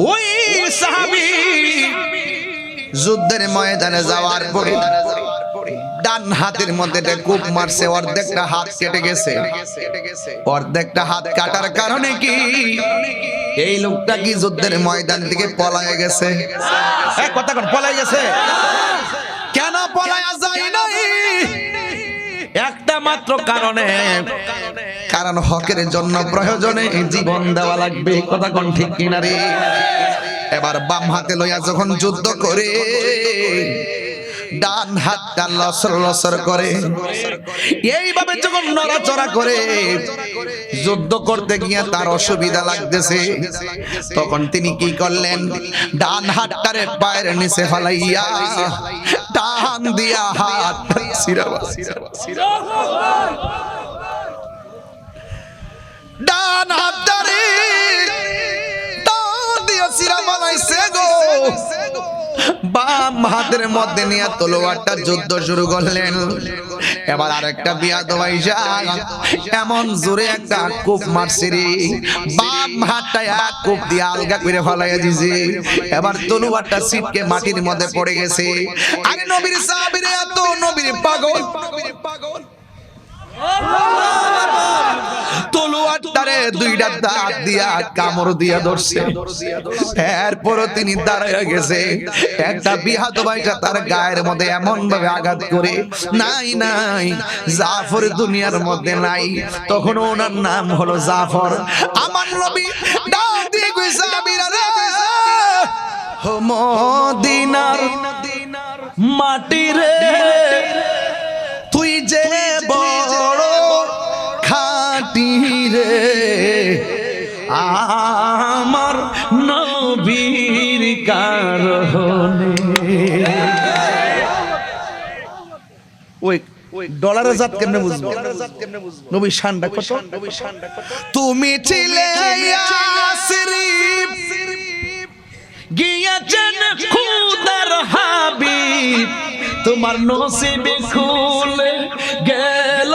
ওই সাহাবী যুদ্ধের ময়দানে যাওয়ার পরে ডান হাতের মধ্যে একটা কূপ মারছে, অর্ধেকটা হাত কেটে গেছে। অর্ধেকটা হাত কাটার কারণে কি এই লোকটা কি যুদ্ধের ময়দান থেকে পলায়ে গেছে? এক কথা কোন পলায়ে গেছে? কেন পলায়া যায় নাই? একটা মাত্র কারণে, কারণ হকের জন্য প্রয়োজনে জীবন দেওয়া লাগবে। কথা কোন ঠিক কিনা রে? এবার বাম হাতে লইয়া যখন যুদ্ধ করে ডান হাতটা লসর লসর করে, এইভাবে যখন নড়াচড়া করে যুদ্ধ করতে গিয়ে তার অসুবিধা লাগতেছে, তখন তিনি কি করলেন? ডান হাতটারে পায়ের নিচে ফেলাইয়া টান দিয়া হাত ডান হাতটারে টান দিয়া সিরা বানাইছে গো। বাম হাতের মধ্যে নিয়ে তলোয়ারটা যুদ্ধ শুরু করলেন। এবার আরেকটা বিয়াদব আইসা এমন জোরে একটা কূপ মারছে রে, বাম হাতটা এক কূপ দিয়ে আলগা করে ফলাইয়া দিছে। এবার তলোয়ারটা ছিটকে মাটির মধ্যে পড়ে গেছে। আরে নবীর সাহাবীরা এত নবীর পাগল, তলোয়ারটারে দুইটা দাঁত দিয়া কামড় দিয়া ধরছে। এরপরও তিনি দাঁড়াইয়া গেছে। একটা বিহাত ভাইটা তার গায়ের মধ্যে এমন ভাবে আঘাত করে, নাই নাই জাফর দুনিয়ার মধ্যে নাই। তখন ওনার নাম হলো জাফর। আমার নবী ডাক দিয়ে কইছে, সাহাবীরা রে, ও মদিনার মাটি রে, তুই যে বড় খাঁটি রে, আমার নবীর কারণে। ওই ডলারের জাত কেমনে বুঝবো? নবীর শানটা কত? তুমি ছিলে ইয়াসরিব, গিয়েছেন খুদার হাবিব, তোমার নসিবে খুলে গেল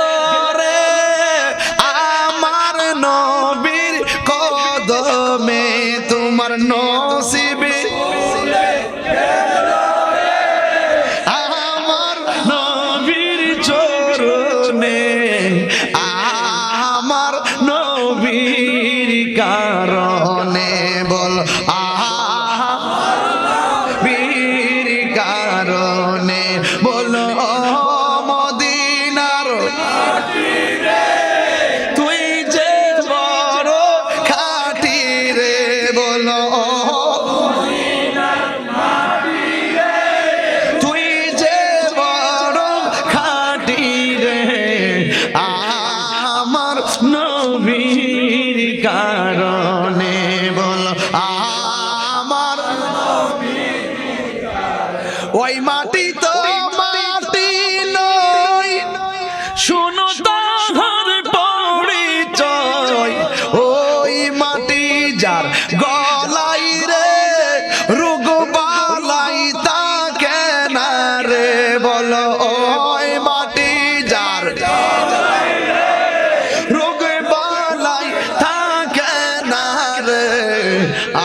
রে, আমার নবীর কদমে তোমার নসিবে খুলে গেল রে, আমার নবীর চরণে, আমার নবীর কারণে। বল নবীর কারণে, বলো মদিনার মাটি রে, তুই যে বড় খাঁটি রে, বলো মদিনার মাটি রে, তুই যে বড় খাঁটি রে, আমার নবীর কারণে। বলো আমার ওই মাটি তো মাটি নয়, শুনো তাহার পরিচয়, ওই মাটি যার গলাই রে রোগ বালাই তাকে না রে, বলো ওই মাটি যার গলাই রে রোগ বালাই তাকে না রে,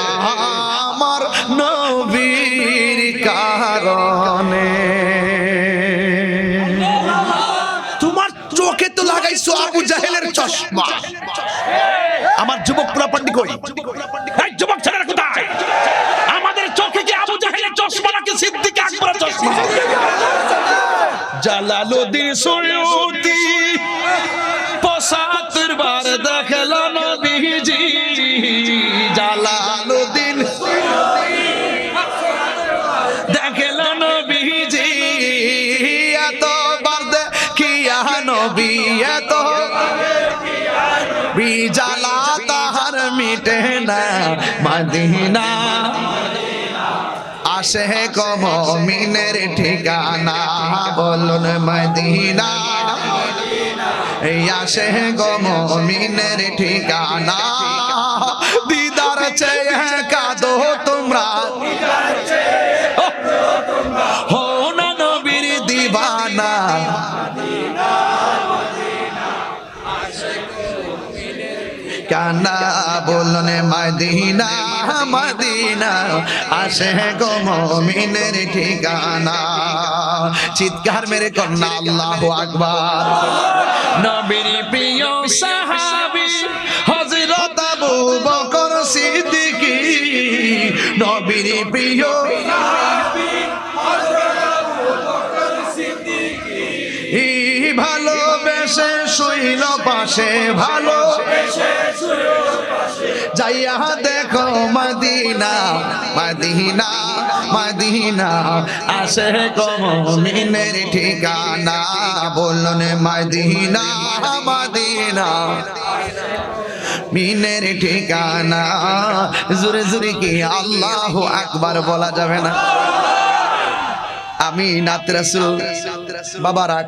আমার নবীর কারণে। তোমার চোখে তো লাগাইছো আবু জাহেলের চশমা। আমার যুবক পোলাপান্ডি কই? এই যুবক ছেলেরা কোথায়? আমাদের চোখে কি আবু জাহেলের চশমা নাকি সিদ্দিক আকবরের চশমা? জালালউদ্দিন সুয়ুতি ৭৫ বার দেখল নবীজি, জালালউদ্দিন দেখল নবীজি, এতবার দেখিয়া নবী, এত বিজালা তাহার মিটে না, মদিনা আসে গো মুমিনের ঠিকানা, বলুন মদিনা এই আসে গো মুমিনের ঠিকানা, দিদার চেয়ে কাঁদো তোমরা, হো না নবীর দিবানা, কানা বললেন মদিনা মদিনা আসে গো মুমিনের ঠিকানা। চিৎকার মেরে কন্যা আল্লাহু আকবার। নবীর প্রিয় সাহাবী হযরত আবু বকর সিদ্দিকী, নবীর প্রিয় ভালোবেসে শুইল পাশে, ভালোবেসে যাইয়া দেখো মদিনা মদিনা মদিনা আসে গো মুমিনের ঠিকানা। বললেন মদিনা মদিনা মিনের ঠিকানা। জোরে জোরে কি আল্লাহু আকবার বলা যাবে না? আমি নাত রাসূল বাবা রাখ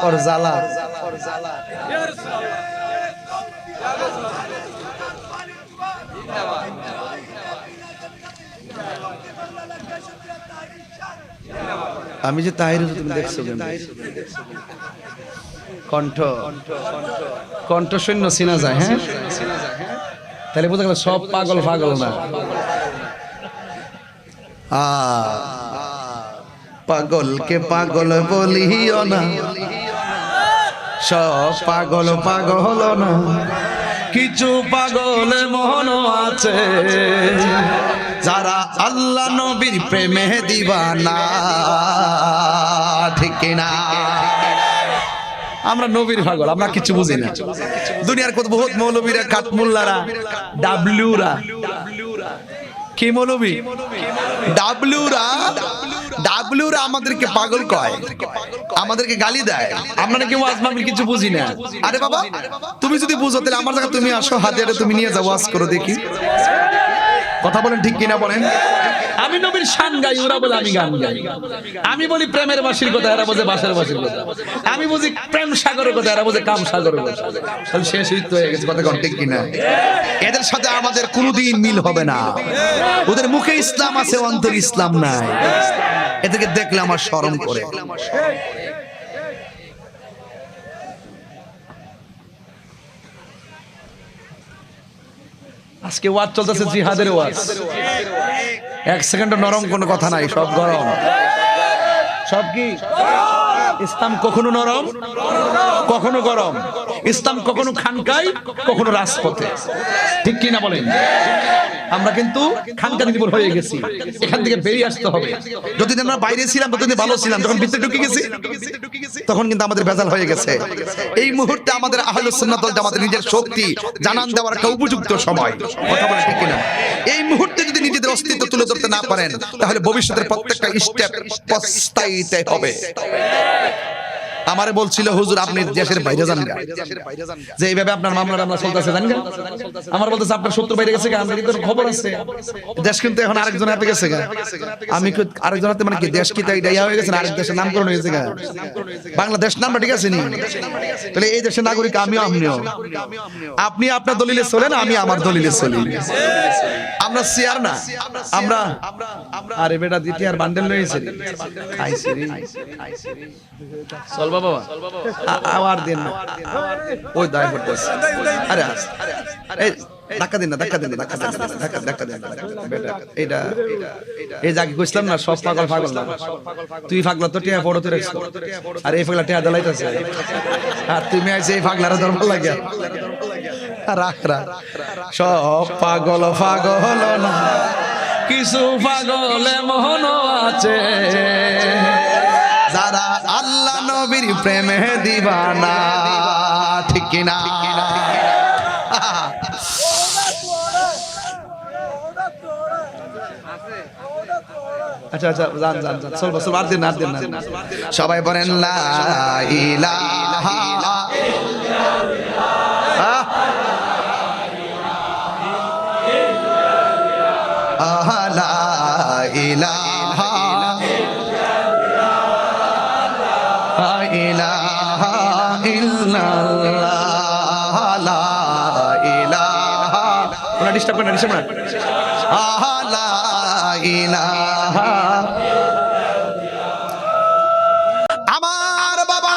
ওর জ্বালা। আমি যে তাহির তুমি দেখছো কণ্ঠ কণ্ঠ শূন্য চিনা যায়। হ্যাঁ, তাহলে বোঝা গেল সব পাগল পাগল না। পাগলকে পাগল বলিও না, সব পাগল পাগল না, কিছু পাগল মন আছে যারা আল্লাহ নবীর প্রেমে দিবানা। ঠিক না? আমরা নবীর পাগল, আমরা কিছু বুঝি না। দুনিয়ার কত বহুত মৌলবীরা, কাঠমুল্লারা, ডাবলুরা, কি মৌলবী ডাবলুরা আমাদেরকে পাগল কয়, আমাদেরকে গালি দেয়। আমরা নাকি ওয়াজ মাহফিল কিছু বুঝি না। আরে বাবা, তুমি যদি বুঝো তাহলে আমার জায়গায় তুমি আসো, হাতে হাতে তুমি নিয়ে যাও, ওয়াজ করো দেখি। কথা বলেন ঠিক কিনা বলেন? আমি নবীর শান গাই, ওরা বলে আমি গান গাই। আমি বলি প্রেমের বাসির কথা, এরা বলে বাসের বাসির কথা। আমি বুঝি প্রেম সাগরের কথা, এরা বলে কাম সাগরের কথা। তাহলে শেষ হয়ে গেছে। কথা ঠিক কিনা? এদের সাথে আমাদের কোনোদিন মিল হবে না। ওদের মুখে ইসলাম আছে, অন্তরে ইসলাম নাই। এদেরকে দেখলে আমার শরম করে। আজকে ওয়াজ চলতেছে জিহাদের ওয়াজ। এক সেকেন্ড নরম কোনো কথা নাই, সব গরম। সব কি? ইসলাম কখনো নরম, কখনো গরম। ইসলাম কখনো খানকায়, কখনো রাজপথে। ঠিক কি না বলেন? আমরা কিন্তু খানকা নির্ভর হয়ে গেছি। এখান থেকে বেরিয়ে আসতে হবে। যতদিন আমরা বাইরে ছিলাম ততদিন ভালো ছিলাম, যখন ভিতরে ঢুকে গেছি তখন কিন্তু আমাদের ভেজাল হয়ে গেছে। এই মুহূর্তে আমাদের আহলুস সুন্নাত ওয়াল জামাতের নিজের শক্তি জানান দেওয়ার একটা উপযুক্ত সময়। কথা বলেন ঠিক কিনা? এই মুহূর্তে যদি নিজেদের অস্তিত্ব তুলে ধরতে না পারেন তাহলে ভবিষ্যতের প্রত্যেকটা স্টেপ পস্তাইতে হবে। আমারে বলছিল হুজুর আপনি দেশের বাইরে যান গা, যে এইভাবে আপনার মামলা আমরা চলতেছে জানেন গা। আমার বলতেছে আপনার শত্রু বাইরে গেছে গা, আমাদের তো খবর আছে। দেশ কিন্তু এখন আরেকজন হাতে গেছে গা। আমি কি আরেকজন হাতে মানে কি দেশ কি তাই ডাইয়া হয়ে গেছে, আরেক দেশের নামকরণ হয়েছে গা। বাংলাদেশ নামটা ঠিক আছে নি? তাহলে এই দেশের নাগরিক আমিও, আপনিও। আপনি আপনার দলিলে চলেন, আমি আমার দলিলে চলি। আমরা শেয়ার না, আমরা আরে বেটা দ্বিতীয় আর বান্ডেল রয়েছে খাইছি রে। চল বাবা আওয়ার দেন না, ওই দায় করতেছে। আরে এই ধাক্কা দেন না, ধাক্কা দেন না, ধাক্কা দেন বেটা। এইটা এই জায়গা কইছিলাম না, সব পাগল পাগল না। তুই পাগলা তো টিয়া বড় তো রাখছ, আর এই পাগলা টিয়া দলাইতাছে। আর তুমি আইছে এই পাগলার ধর্ম লাগে। রাখ রাখ, সব পাগল পাগল না, কিছু পাগলে মন আছে যারা আল্লাহ নবীর প্রেমে দিবানা। ঠিক কিনা? আচ্ছা আচ্ছা, যান যান যান, চলবো চলবো, আর দিন আর দিন না। সবাই বলেন লা ইলাহা লা ইলাহা ইলাহা ইল্লাল্লাহ লা ইলাহা। ওনা ডিস্টার্ব করে না, ডিস্টার্ব না। লা ইলাহা। আমার বাবা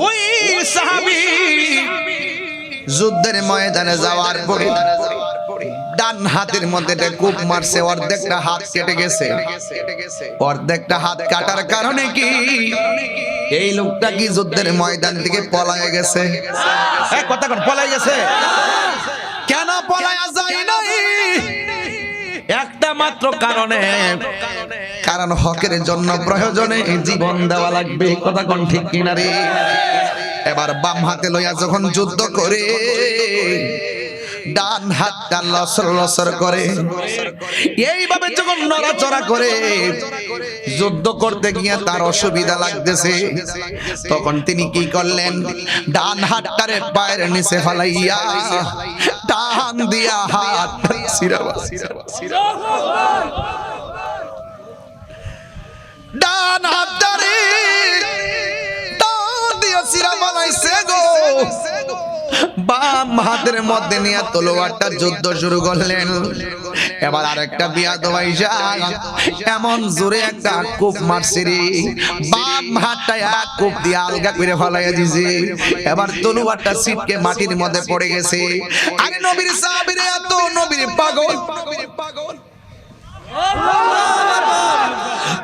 ওই সাহাবী যুদ্ধের ময়দানে যাওয়ার পরে ডান হাতের মধ্যে একটা কূপ মারছে, অর্ধেকটা হাত কেটে গেছে। অর্ধেকটা হাত কাটার কারণে কি এই লোকটা কি যুদ্ধের ময়দান থেকে পলায়ে গেছে? কথা কোন পলায়ে গেছে? কেন পলায়া যায় নাই? একটা মাত্র কারণে, কারণ হকের জন্য প্রয়োজনে জীবন দেওয়া লাগবে। কথা কোন ঠিক কিনা রে? এবার বাম হাতে লইয়া যখন যুদ্ধ করে ডান হাতটা লসর লসর করে, এইভাবে যখন নড়াচড়া করে যুদ্ধ করতে গিয়ে তার অসুবিধা লাগতেছে, তখন তিনি কি করলেন? ডান হাতটারে পায়ের নিচে ফালাইয়া টান দিয়া হাত ডান হাতটারে টান দিয়া সিরা বানাইছে গো। বাম হাতের মধ্যে নিয়ে তলোয়ারটা যুদ্ধ শুরু করলেন। এবার আরেকটা বিয়াদব আইসা এমন জোরে একটা কূপ মারছে রে, বাম হাতটা এক কূপ দিয়ে আলগা করে ফলাইয়া দিছে। এবার তলোয়ারটা ছিটকে মাটির মধ্যে পড়ে গেছে। আরে নবীর সাহাবীরা এত নবীর পাগল,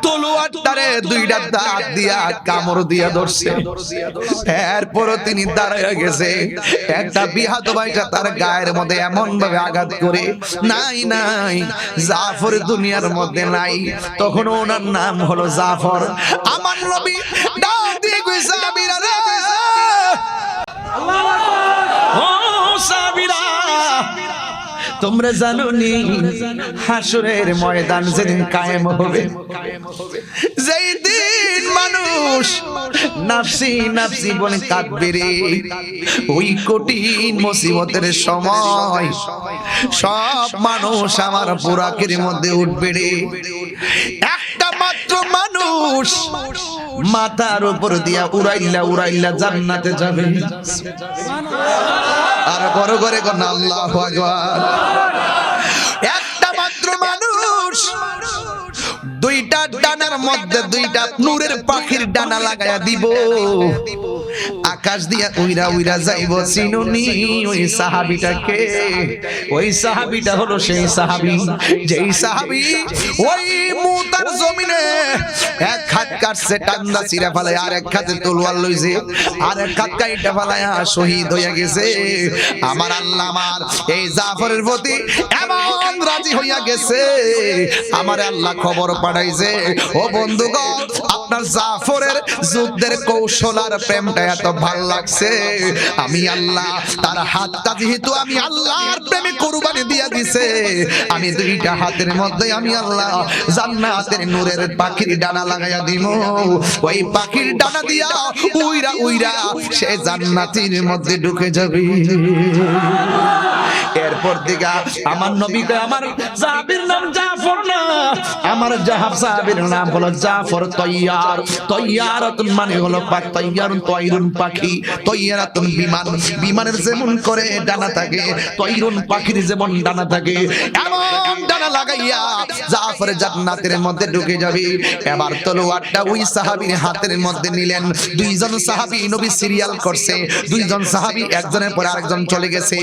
তলোয়ারটারে দুইটা দাঁত দিয়া কামড় দিয়া ধরছে। এরপরও তিনি দাঁড়াইয়া গেছে। একটা বিহাদব ভাইটা তার গায়ের মধ্যে এমন ভাবে আঘাত করে, নাই নাই জাফর দুনিয়ার মধ্যে নাই। তখন ওনার নাম হলো জাফর। আমার নবী ডাক দিয়ে কইছে, সাহাবীরা রে, ও সাহাবীরা, তোমরা জানো নি হাসরের ময়দান যেদিন কায়েম হবে, যেই দিন মানুষ নাফসি নাফসি বলে কাঁদবে রে, ওই কঠিন মুসিবতের সময় সব মানুষ আমার বুরাকের মধ্যে উঠবে রে। একটা মাত্র মানুষ মাথার উপর দিয়া উড়াইল্লা উড়াইল্লা জান্নাতে যাবে। আর বড় করে কোন আল্লাহু আকবার। একটা মাত্র মানুষ দুইটা ডানার মধ্যে দুইটা নূরের পাখির ডানা লাগায়া দিব, আকাশ দিয়া উইরা উইরা যাইব। চিনুনি ওই সাহাবীটাকে? ওই সাহাবীটা হলো সেই সাহাবী যেই সাহাবী ওই মুতার জমিনে এক হাত কাটছে টান্দা চিরা ফেলায়, আর এক হাতে তলোয়ার লইছে, আর এক হাত কাইটা ফেলায়া শহীদ হইয়া গেছে। আমার আল্লাহ আমার এই জাফরের প্রতি এমন রাজি হইয়া গেছে, আমার আল্লাহ খবর পাঠাইছে, ও বন্ধুগণ, আপনার জাফরের যুদ্ধের কৌশল আর প্রেমটা এত ভালো লাগছে, আমি আল্লাহ তার হাতটা যেহেতু আমি আল্লাহর প্রেমে কুরবানি দিয়া দিছে, আমি দুইটা হাতের মধ্যে আমি আল্লাহ জান্নাতের নূরের পাখির ডানা লাগাইয়া দিব। ওই পাখির ডানা দিয়া উইরা উইরা সে জান্নাতের মধ্যে ঢুকে যাবে। এরপর দিকে আমার নবীকে আমার সাহাবীর নাম জাফর না, আমার সাহাবীর নাম হলো জাফর তৈয়ার। তৈয়ারাতুন মানে হলো পাক, তৈয়ারুন তৈরুন পাখি, তৈয়ারাতুন বিমান, বিমানের যেমন করে ডানা থাকে, তৈরুন পাখির যেমন ডানা থাকে, এমন ডানা লাগাইয়া জাফর জান্নাতের মধ্যে ঢুকে যাবে। এবার তলোয়ারটা ওই সাহাবীর হাতের মধ্যে নিলেন। দুইজন সাহাবী নবী সিরিয়াল করছে, দুইজন সাহাবী একজনের পরে আরেকজন চলে গেছে।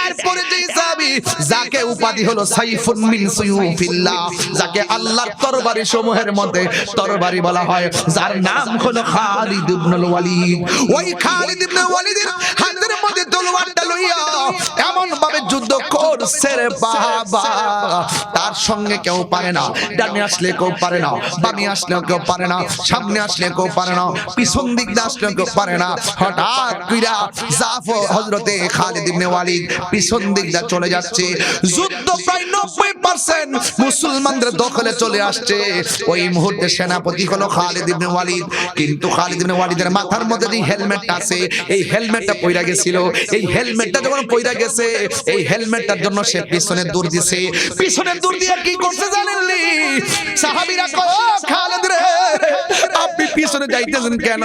এরপরে যে সাহাবী যাকে উপাধি হলো সাইফুন মিন সুয়ুফিল্লাহ, যাকে আল্লাহর তরবারি সমূহের মধ্যে তরবারি বলা হয়, যার নাম হলো খালিদ ইবনুল ওয়ালিদ। ওই খালিদ ইবনে ওয়ালিদের হাতের মধ্যে তলোয়ারটা লইয়া এমন ভাবে যুদ্ধ করছে রে বাবা, তার সঙ্গে কেউ পারে না। ডানে আসলে কেউ পারে না, বামে আসলে কেউ পারে না, সামনে আসলে কেউ পারে না, পিছন দিক দিয়ে আসলে কেউ পারে না। হঠাৎ কইরা জাফর হযরতে খালিদ ইবনে ওয়ালিদ পিছন দিক দিয়ে চলে যাচ্ছে। যুদ্ধ প্রায় 90% মুসলমানদের দখলে চলে আসছে। ওই মুহূর্তে সেনাপতি হলো খালিদ ইবনে ওয়ালিদ, কিন্তু খালিদ ইবনে ওয়ালিদের মাথার মধ্যে যে হেলমেট আছে, এই হেলমেটটা পইরা গেছিল। এই হেলমেটটা যখন পইরা গেছে, এই হেলমেটটার জন্য সে পিছনে দৌড় দিছে। পিছনে দৌড় দিয়ে কি করছে জানেননি? সাহাবীরা কয়, ও খালিদ রে, আপনি পিছনে যাইতেছেন কেন?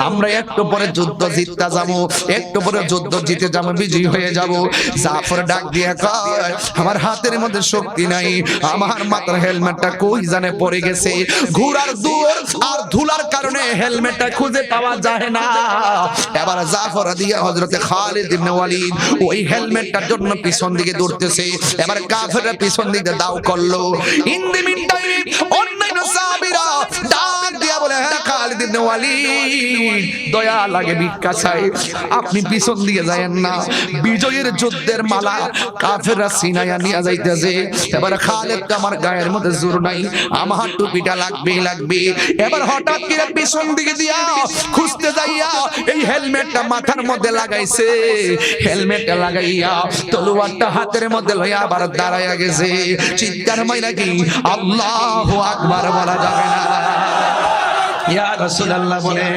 আমরা একটু পরে যুদ্ধ জিততে যাবো, একটু পরে যুদ্ধ জিতে যাবো, বিজয়ী হয়ে যাব। জাফর ডাক দিয়ে কয়, আমার হাতের মধ্যে শক্তি নাই, আমার মাথার হেলমেটটা কই জানে পড়ে গেছে। ঘোড়ার দুয়ার আর ধুলার কারণে হেলমেটটা খুঁজে পাওয়া যায় না। এবার জাফর দিয়ে হযরতে খালিদ ইবনে ওয়ালিদ ওই হেলমেটটার জন্য পিছন দিকে দৌড়তেছে। এবার কাফেররা পিছন দিকে দাও করলো। ইন দি মিন টাইম অন্যান্য সাহাবীরা ডাক দিয়া বলে, হ্যাঁ খালিদ ইবনে ওয়ালিদ দয়া লাগে ভিক্ষা চাই, আপনি পিছন দিকে যায়েন না, বিজয়ের যুদ্ধের মালা কাফেররা সিনায়া নিয়ে যাইতেছে। এবার খালিদ, আমার গায়ের মধ্যে জোর নাই, আমার টুপিটা লাগবে। এবার হঠাৎ করে পিছন দিকে দিয়া খুঁজতে যাইয়া এই হেলমেটটা মাথার মধ্যে লাগাইছে। হেলমেটটা লাগাইয়া তলোয়ারটা হাতের মধ্যে লইয়া আবার দাঁড়াইয়া গেছে। চিৎকার মাইরা কি আল্লাহু আকবার বলা যাবে না? ইয়া রাসূলুল্লাহ বলেন।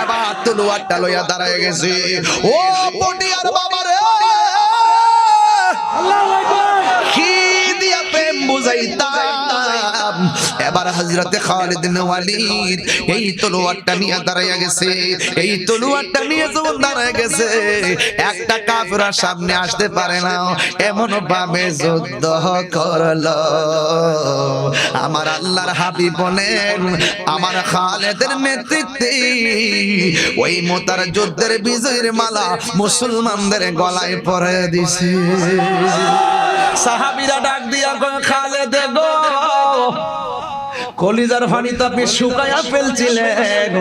এবার তলোয়ারটা লইয়া দাঁড়াইয়া গেছে। ও পটিয়ার বাবা রে, আল্লাহু আকবার, কি দিয়া প্রেম বুঝাইতাম। এবার হযরতে খালিদ ইবনে ওয়ালিদ এই তলোয়ারটা নিয়ে দাঁড়াইয়া গেছে। এই তলোয়ারটা নিয়ে যখন দাঁড়াইয়া গেছে, একটা কাফেররা সামনে আসতে পারে না, এমন ভাবে যুদ্ধ করলো। আমার আল্লাহর হাবিব বলেন, আমার খালিদের নেতৃত্বে ওই মুতার যুদ্ধের বিজয়ের মালা মুসলমানদের গলায় পরে দিছে। সাহাবীরা ডাক দিয়া কয়, খালিদ গো, কলিজার পানি তো আপনি শুকায়া ফেলছিলেন।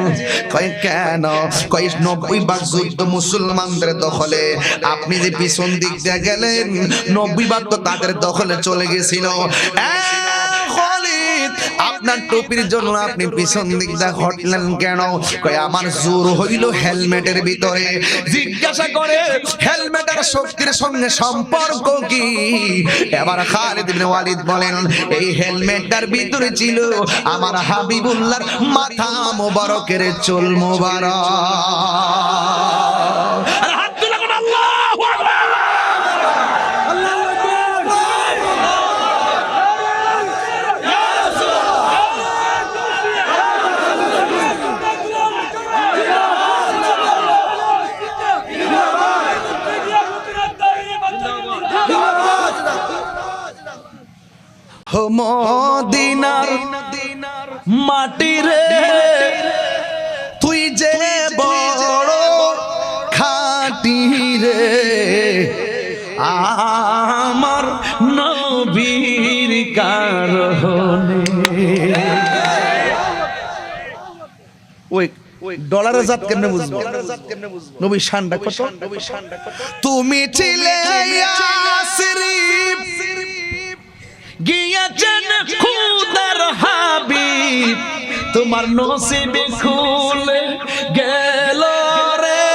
কয় কেন? কয় 90 ভাগ যুদ্ধ মুসলমানদের দখলে, আপনি যে পিছন দিক দিয়ে গেলেন 90 ভাগ তো তাদের দখলে চলে গেছিল। আপনার টুপির জন্য আপনি পিছন দিক দিয়ে হটলেন কেন? কয় আমার জোর হইল হেলমেটের ভিতরে। জিজ্ঞাসা করে, হেলমেটের শক্তির সঙ্গে সম্পর্ক কি? এবার খালিদ ইবনে ওয়ালিদ বলেন, এই হেলমেটটার ভিতরে ছিল আমার হাবিবুল্লাহর মাথা মোবারকের চুল মোবারক। মদিনার মাটি রে, তুই যে বড় খাঁটি রে, আমার নবীর কারণে। ওই ডলার জাত কেমনে বুঝবো? নবী শানটা কত? তুমি ছিলে ইয়াসরিব, গিয়েছেন খুদার হাবিব, তোমার নসিবে খুলে গেল রে,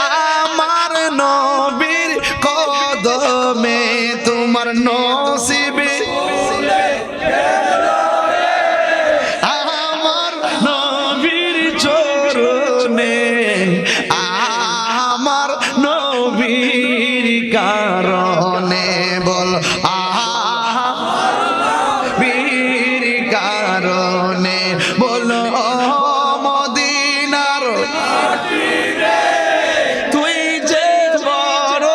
আমার নবীর কদমে তোমার নসিবে খুলে গেল রে, আমার নবীর চরণে, আমার নবীর কারণে। বল বলো মদিনার তুই যে বড়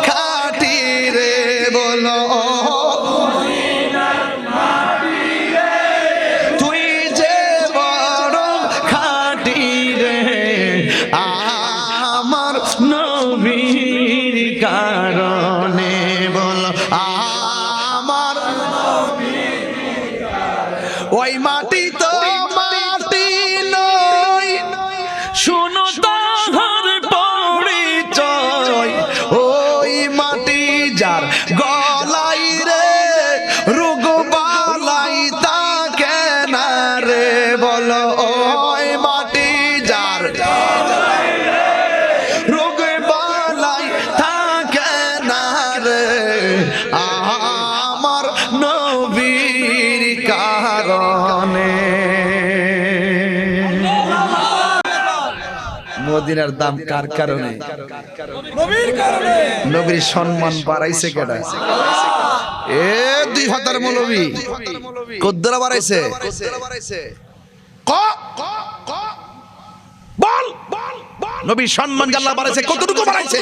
খাঁটি রে, বলো তুই যে বড় খাঁটি রে, আমার নবীর কারণে। বলো আমার ওই মাটি তো মাটি নয়, শুনো তাহার পরিচয়, ওই মাটি যার গলাই রে রোগ বালাই তাকে না রে। বলো ওই মাটি যার রোগ বালাই থাকে না রে, আমার নবীর কারণে। মদিনার দাম কার কারণে? নবীর কারণে। নবীর সম্মান বাড়াইছে কেডা? এ দুই হাতার মৌলবী কদ্দরা বাড়াইছে ক বল নবীর সম্মান আল্লাহ বাড়াইছে কতটুকু বাড়াইছে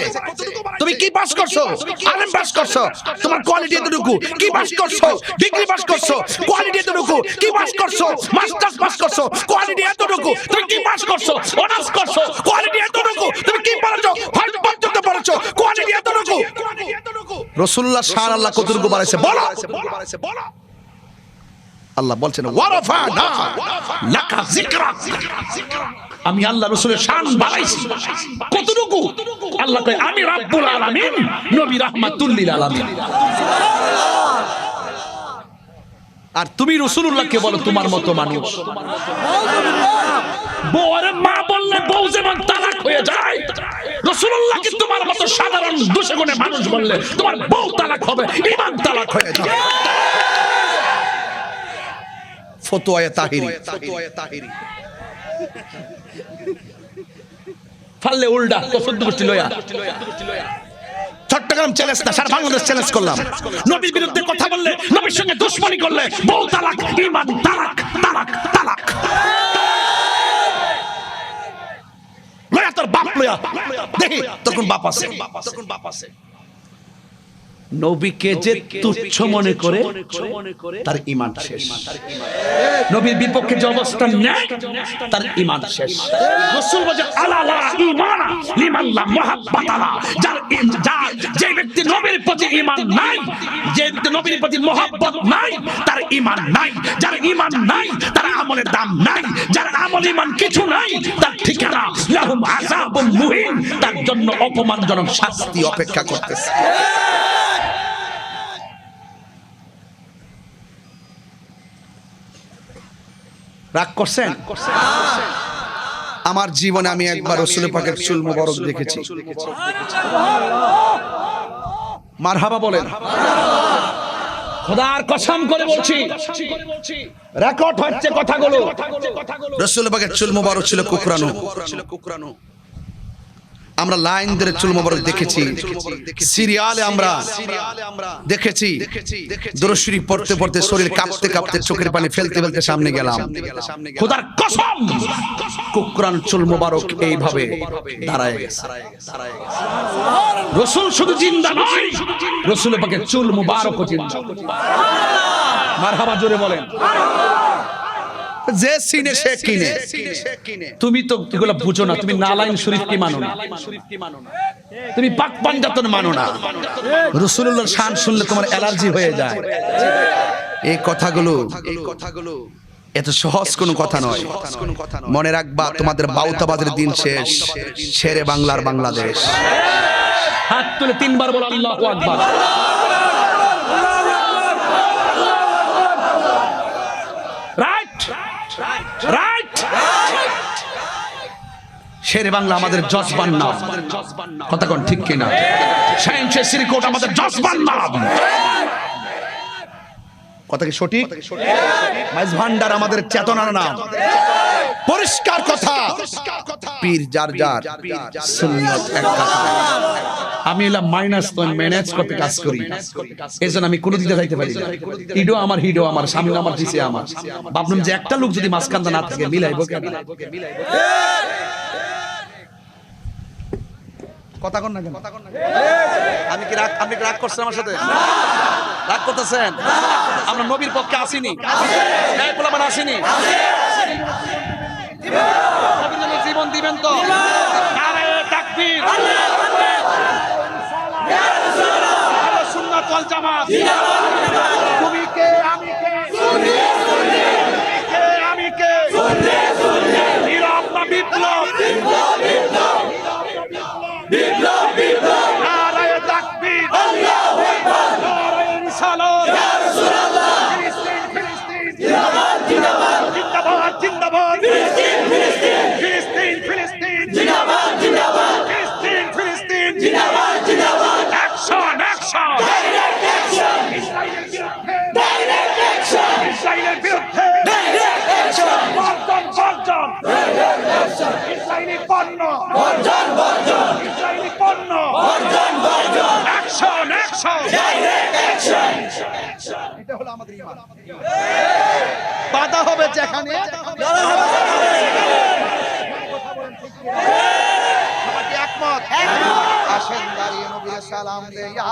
তুমি কি পাস করছো আলেম পাস করছো তোমার কোয়ালিটি এতটুকু কি পাস করছো ডিগ্রি পাস করছো কোয়ালিটি এতটুকু কি পাস করছো মাস্টার্স পাস করছো কোয়ালিটি এতটুকু তুমি কি পাস করছো অনার্স করছো কোয়ালিটি এতটুকু তুমি কি পড়াছো ফার্স্ট পর্যন্ত পড়াছো কোয়ালিটি এতটুকু রাসূলুল্লাহ শান আল্লাহ কতটুকু বাড়াইছে বলো আল্লাহ বলছেন ওয়ারাফানা লাকা যিকরাক আমি আল্লাহ রাসূলের শান বাড়াইছি কতটুকু আল্লাহ কয় আমি রাব্বুল আলামিন নবী রাহমাতুল লিল আলামিন আর তুমি রাসূলুল্লাহকে বলো তোমার মতো মানুষ বউরে মা বললে বউ যেমন তালাক হয়ে যায় রাসূলুল্লাহকে তোমার মতো সাধারণ দোষে গুণে মানুষ বললে তোমার বউ তালাক হবে ঈমান তালাক হয়ে যাবে ফতোয়ায়ে তাহিরি ফাললে উল্টা কসুদ্দ গোষ্ঠী লয়া চট্টগ্রাম চ্যালেঞ্জ না সারা বাংলাদেশ চ্যালেঞ্জ করলাম নবীর বিরুদ্ধে কথা বললে নবীর সঙ্গে দুশমনি করলে বউ তালাক ঈমান তালাক তালাক তালাক লয়া তোর বাপ লয়া দেখি তখন বাপ আছে নবীকে যে তুচ্ছ মনে করে তার ঈমান শেষ নবীর বিপক্ষে যে অবস্থান নেয় তার ঈমান শেষ রাসূল বলে আলা লা ঈমান লিমান লা মুহাব্বাত লা যার যে ব্যক্তি নবীর প্রতি ঈমান নাই যে ব্যক্তি নবীর প্রতি মুহাব্বত নাই তার ঈমান নাই যার ঈমান নাই তার আমলের দাম নাই যার আমল ঈমান কিছু নাই তার ঠিকানা লাহুম আযাবুম মুহিন তার জন্য অপমানজনক শাস্তি অপেক্ষা করতেছে রাগ করছেন আমার জীবনে আমি একবার রাসূল পাকের চুল মোবারক দেখেছি মারহাবা বলেন খোদার কসম করে বলছি রেকর্ড হচ্ছে কথাগুলো রাসূল পাকের চুল মোবারক ছিল কুকরানো আমরা লাইন ধরে চুল মোবারক দেখেছি সিরিয়ালে আমরা দেখেছি দুরূদ শরীফ পড়তে পড়তে শরীর কাঁপতে কাঁপতে চোখের পানি ফেলতে ফেলতে সামনে গেলাম খোদার কসম কুকরান চুল মোবারক এইভাবে দাঁড়ায় গেছে রাসূল শুধু জিন্দা নয় রাসূল পাকের চুল মোবারকও জিন্দা মারহাবা জোরে বলেন যে সিনে সে কিনে তুমি তো এগুলো বুঝো না তুমি নালাইন শরীফ কি মানো না তুমি পাক পাঞ্জাতন মানো না রাসূলুল্লাহর শান শুনলে তোমার অ্যালার্জি হয়ে যায় এই কথাগুলো এত সহজ কোনো কথা নয় মনে রাখবা তোমাদের বাউতাবাদের দিন শেষ শেরে বাংলার বাংলাদেশ হাত তুলে তিনবার বলো আল্লাহু আকবার রাইট শেরে বাংলা আমাদের জজবান নাম কথা কোন ঠিক কিনা শাইনশে শ্রীকোট আমাদের জজবান নাম কথা কি সঠিক মাইজ ভান্ডার আমাদের চেতনার নাম পরিষ্কার কথা পীর যার যার সুন্নাত এক কথা আমি এলা মাইনাস তো ম্যানেজ করতে কাজ করি এজন্য আমি কোনো দিকে যাইতে পারি না হিডো আমার সামনে আমার পিছে আমার ভাবলাম যে একটা লোক যদি মাঝখানটা না থাকে মিলাইবো কেন কথা কোন না কেন আমি কি রাগ করছেন আমার সাথে রাগ করতেছেন আমরা নবীর পক্ষে আসিনি এই পোলাপান আসিনি নবীর জন্য জীবন দিবেন তো নারে তাকবীর ইয়া রাসূলুল্লাহ সুন্নাত ওয়াল জামাত তুমি কে আমি কে সুন্নি কে আমি কে সুন্নি নিরব বিপ্লব নারে তাকবীর আল্লাহু আকবার নারে রিসালাত ইয়া রাসূলুল্লাহ ফিলিস্তিন জিন্দাবাদ জিন্দাবাদ ফিলিস্তিন জিন্দাবাদ ফিলিস্তিন জিন্দাবাদ অ্যাকশন ডাইরেক্ট অ্যাকশন ইসরায়েলের বিরুদ্ধে ডাইরেক্ট অ্যাকশন বর্জন ইসরায়েলি পণ্য বর্জন ইসরায়েলি পণ্য বর্জন অ্যাকশন ডাইরেক্ট অ্যাকশন বাধা হবে যেখানে একমত। আসেন দাঁড়িয়ে নবীর সালাম দেয়া।